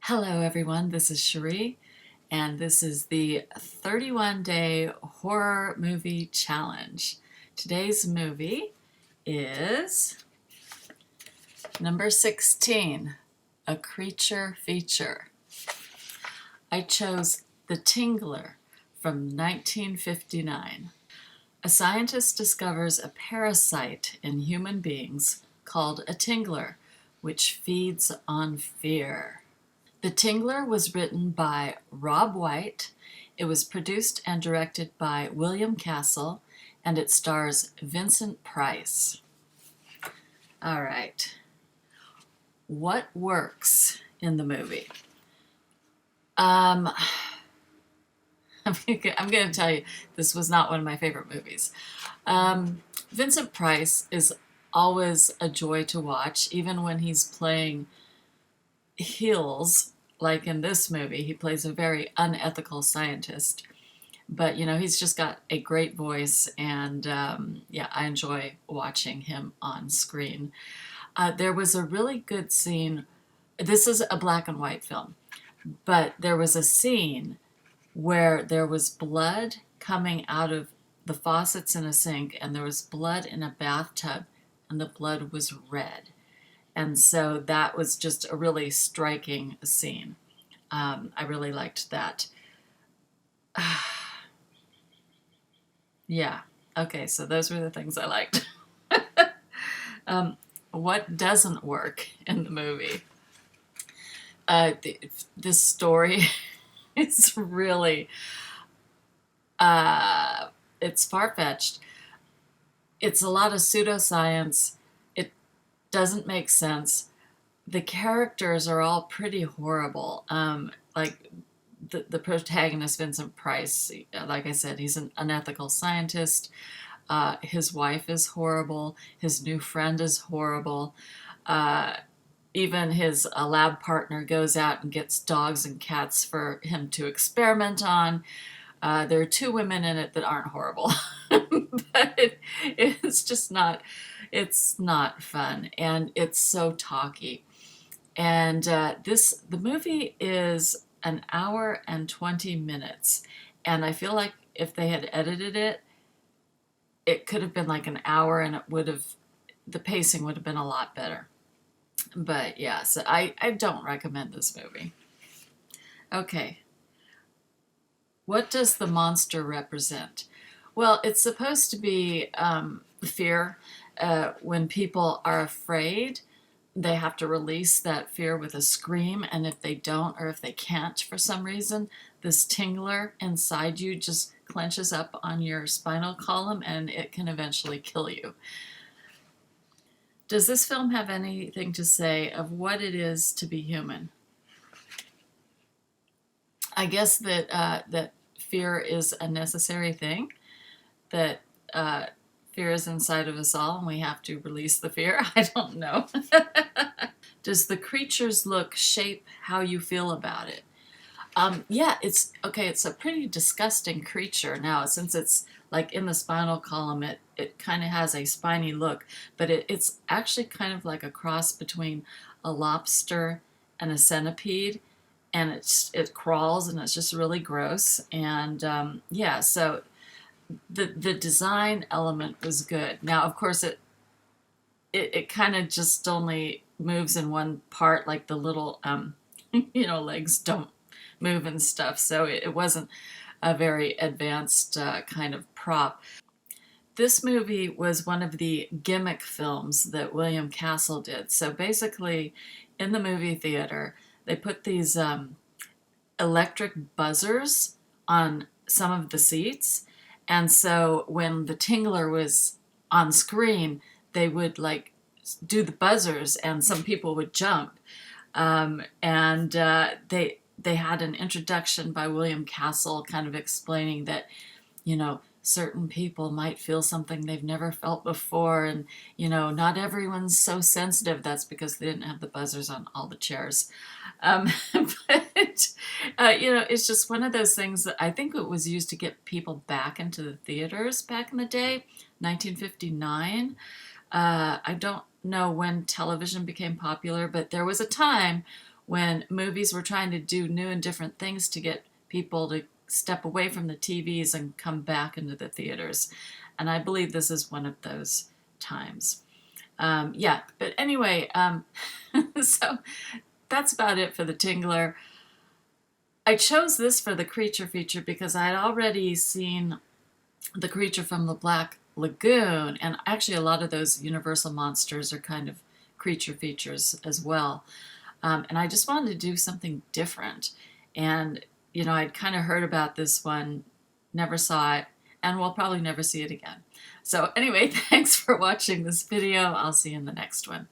Hello everyone, this is Cherie, and this is the 31-day horror movie challenge. Today's movie is number 16, A Creature Feature. I chose The Tingler from 1959. A scientist discovers a parasite in human beings called a tingler, which feeds on fear. The Tingler was written by Rob White. It was produced and directed by William Castle, and it stars Vincent Price. All right. What works in the movie? I'm going to tell you, this was not one of my favorite movies. Vincent Price is always a joy to watch, even when he's playing heels, like in this movie. He plays a very unethical scientist, but he's just got a great voice, and yeah, I enjoy watching him on screen. There was a really good scene. This is a black and white film, but there was a scene where there was blood coming out of the faucets in a sink, and there was blood in a bathtub, and the blood was red. And so that was just a really striking scene. I really liked that. Yeah. Okay, so those were the things I liked. What doesn't work in the movie? This story is really, it's far-fetched. It's a lot of pseudoscience. Doesn't make sense. The characters are all pretty horrible. Like the protagonist, Vincent Price, like I said, he's an unethical scientist. His wife is horrible. His new friend is horrible. Even his lab partner goes out and gets dogs and cats for him to experiment on. There are two women in it that aren't horrible, but it's just not. It's not fun, and it's so talky. And the movie is an hour and 20 minutes, and I feel like if they had edited it, it could have been like an hour, and the pacing would have been a lot better. But yeah, so I don't recommend this movie. Okay. What does the monster represent? Well, it's supposed to be fear. When people are afraid, they have to release that fear with a scream, and if they don't, or if they can't for some reason, this tingler inside you just clenches up on your spinal column, and it can eventually kill you. Does this film have anything to say of what it is to be human? I guess that fear is a necessary thing, that fear is inside of us all, and we have to release the fear. I don't know. Does the creature's look shape how you feel about it? Yeah, it's okay. It's a pretty disgusting creature. Now, since it's like in the spinal column, it kind of has a spiny look, but it's actually kind of like a cross between a lobster and a centipede, and it crawls, and it's just really gross. And yeah, so the design element was good. Now, of course, it kind of just only moves in one part, like the little legs don't move and stuff. So it wasn't a very advanced kind of prop. This movie was one of the gimmick films that William Castle did. So basically, in the movie theater, they put these electric buzzers on some of the seats. And so when the Tingler was on screen, they would like do the buzzers, and some people would jump. They had an introduction by William Castle kind of explaining that, certain people might feel something they've never felt before, and, not everyone's so sensitive. That's because they didn't have the buzzers on all the chairs. But, it's just one of those things that I think it was used to get people back into the theaters back in the day, 1959. I don't know when television became popular, but there was a time when movies were trying to do new and different things to get people to step away from the TVs and come back into the theaters. And I believe this is one of those times. Yeah, but anyway, so that's about it for the Tingler. I chose this for the creature feature because I had already seen the creature from the Black Lagoon, and actually a lot of those Universal monsters are kind of creature features as well. And I just wanted to do something different. And, you know, I'd kind of heard about this one, never saw it, and we'll probably never see it again. So anyway, thanks for watching this video. I'll see you in the next one.